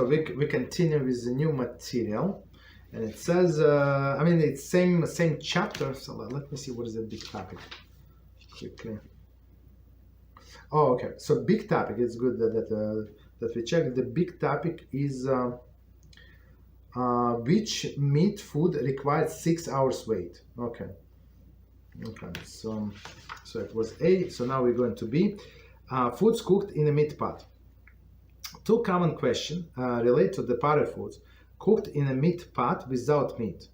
So we continue with the new material, and it says, it's same chapter. So let me see what is the big topic quickly. Oh, okay. So big topic. It's good that we check. The big topic is which meat food requires 6 hours wait. Okay. So it was A. So now we're going to B. Foods cooked in a meat pot. Two common questions relate to the party foods cooked in a meat pot without meat.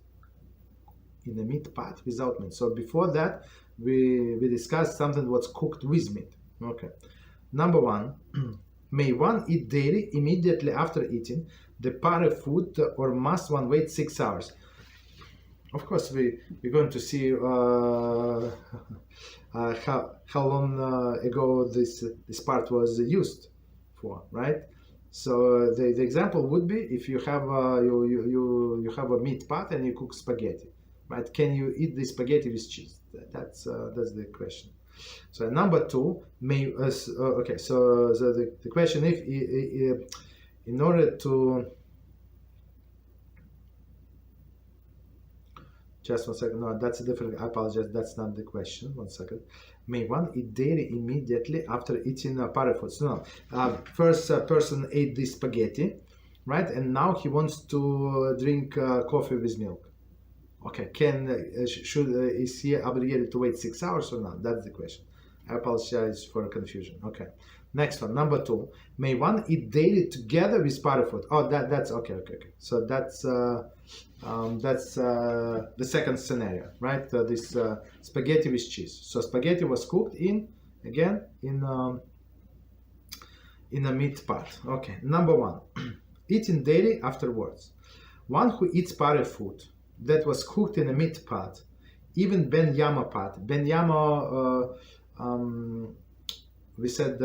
In a meat pot without meat. So before that, we discussed something what's cooked with meat. Okay. Number one, may one eat dairy immediately after eating the party food, or must one wait 6 hours? Of course, we're going to see how long ago this part was used for, right? So the example would be if you have you have a meat pot and you cook spaghetti, right? Can you eat the spaghetti with cheese? That's the question. So number two, may okay. So the question, if in order to, just 1 second. No, that's a different. I apologize. That's not the question. 1 second. May one eat dairy immediately after eating party foods? No. First person ate the spaghetti, right? And now he wants to drink coffee with milk. Okay. Is he obligated to wait 6 hours or not? That's the question. I apologize for confusion. Okay. Next one, number two. May one eat dairy together with party food? Oh, that's okay. So that's the second scenario, right? This spaghetti with cheese. So spaghetti was cooked in a meat pot. Okay. Number one, eating dairy afterwards. One who eats party food that was cooked in a meat pot, even ben yama pot. Ben yama, we said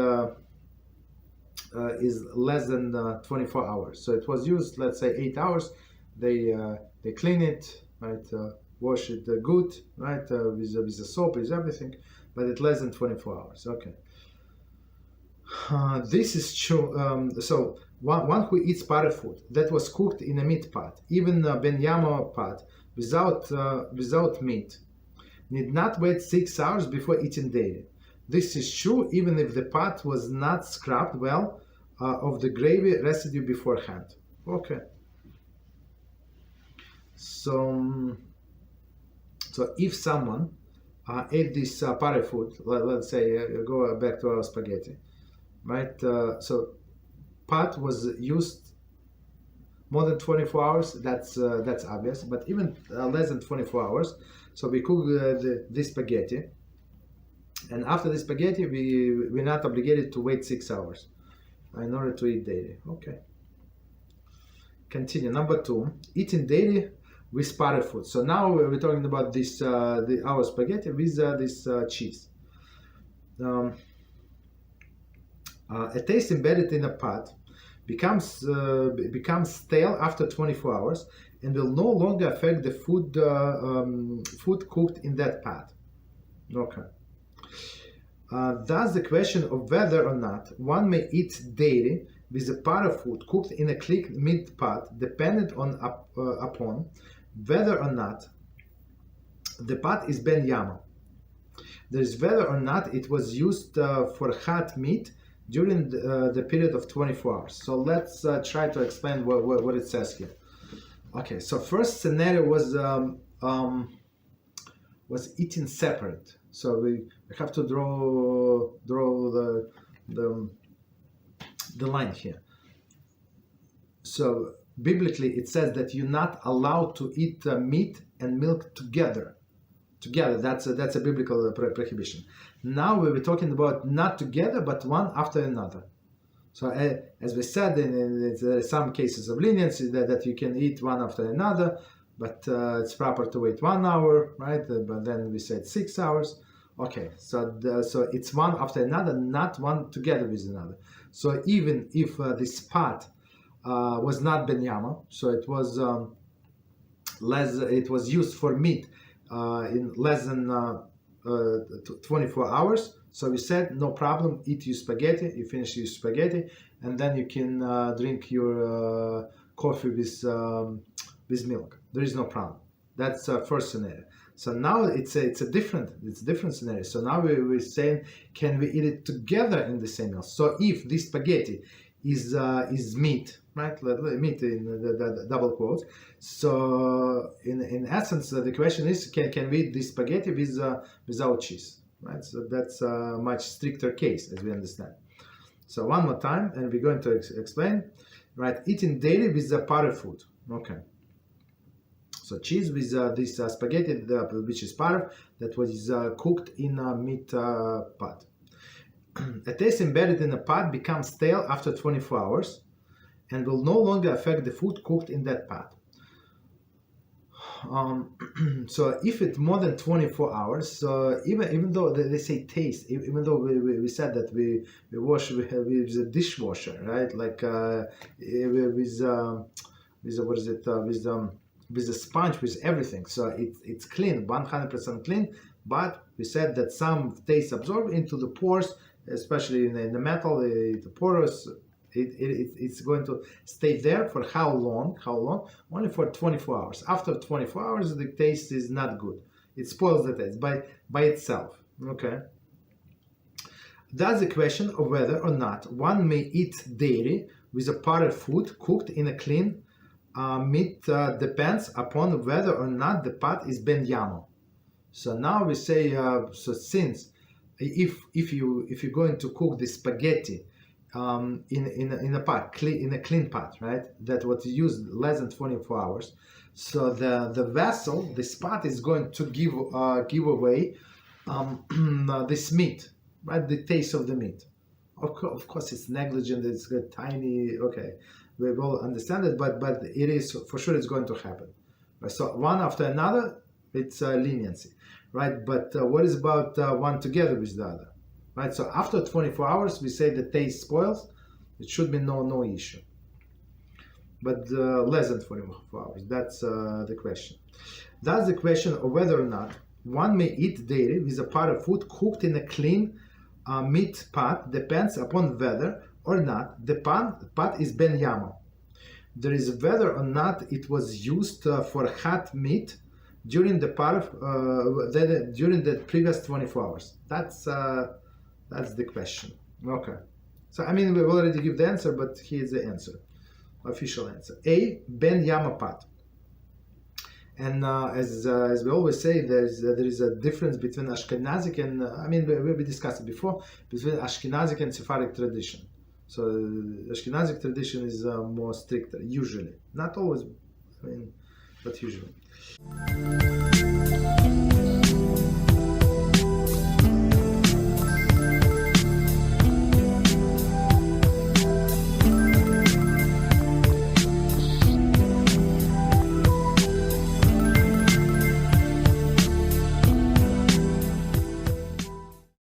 is less than 24 hours. So it was used, let's say 8 hours. They clean it, right? Wash it good, right? With the soap, with everything, but it's less than 24 hours. Okay. This is true. So one who eats party food that was cooked in a meat pot, even a ben yama pot, without meat, need not wait 6 hours before eating dairy. This is true even if the pot was not scrubbed well of the gravy residue beforehand. Okay. So if someone ate this party food, let's say go back to our spaghetti, right? So pot was used more than 24 hours. That's obvious. But even less than 24 hours. So we cook the spaghetti. And after the spaghetti, we're not obligated to wait 6 hours in order to eat dairy. Okay. Continue. Number two, eating dairy with party food. So now we're talking about this our spaghetti with this cheese. A taste embedded in a pot becomes stale after 24 hours and will no longer affect the food cooked in that pot. Okay. Thus, the question of whether or not one may eat dairy with a party food cooked in a clean meat pot depended upon whether or not the pot is ben yama. There is whether or not it was used for hot meat during the period of 24 hours. So let's try to explain what it says here. Okay, so first scenario was eating separate. So we have to draw the line here. So biblically it says that you're not allowed to eat meat and milk together. That's a biblical prohibition. Now we were talking about not together but one after another. So as we said, there are some cases of leniency that you can eat one after another, but it's proper to wait 1 hour, right? But then we said 6 hours. Okay, so it's one after another, not one together with another. So even if this pot was not ben yama, so it was it was used for meat in less than 24 hours. So we said, no problem, eat your spaghetti, you finish your spaghetti, and then you can drink your coffee with milk. There is no problem. That's first scenario. So now it's a different scenario. So now we're saying, can we eat it together in the same meal? So if this spaghetti is meat, right? Meat in the double quotes. So in essence, the question is, can we eat this spaghetti without cheese? Right, so that's a much stricter case, as we understand. So one more time, and we're going to explain. Right, eating daily with the parve food. Okay. So cheese with this spaghetti, which is parve, that was cooked in a meat pot. A taste embedded in a pot becomes stale after 24 hours, and will no longer affect the food cooked in that pot. So if it's more than 24 hours, so even though they say taste, even though we said that we wash with a dishwasher, right? Like with what is it? With a sponge, with everything. So it's clean, 100% clean. But we said that some taste absorb into the pores, especially in the metal, the porous. It's going to stay there for how long? Only for 24 hours. After 24 hours, the taste is not good. It spoils the taste by itself. Okay. That's the question of whether or not one may eat dairy with a parve food cooked in a clean meat depends upon whether or not the pot is ben yamo. So now we say, so since if you're going to cook the spaghetti in a pot, in a clean pot, right? That was used less than 24 hours. So the vessel, this pot is going to give away this meat, right? The taste of the meat. Of course, it's negligent. It's tiny. Okay, we will understand it, but it is for sure. It's going to happen. Right? So one after another, it's leniency, right? But what is about one together with the other? Right, so after 24 hours, we say the taste spoils. It should be no issue. But less than 24 hours, that's the question. That's the question of whether or not one may eat dairy with a parve food cooked in a clean meat pot depends upon whether or not the pot is ben yamo. There is whether or not it was used for hot meat during the parve, during the previous 24 hours. That's the question. Okay. So, I mean, we've already given the answer, but here's the answer. Official answer. A, ben yama pot. And as we always say, there is a difference between Ashkenazic and, we discussed it before, between Ashkenazic and Sephardic tradition. So, Ashkenazic tradition is more stricter, usually. Not always, but usually.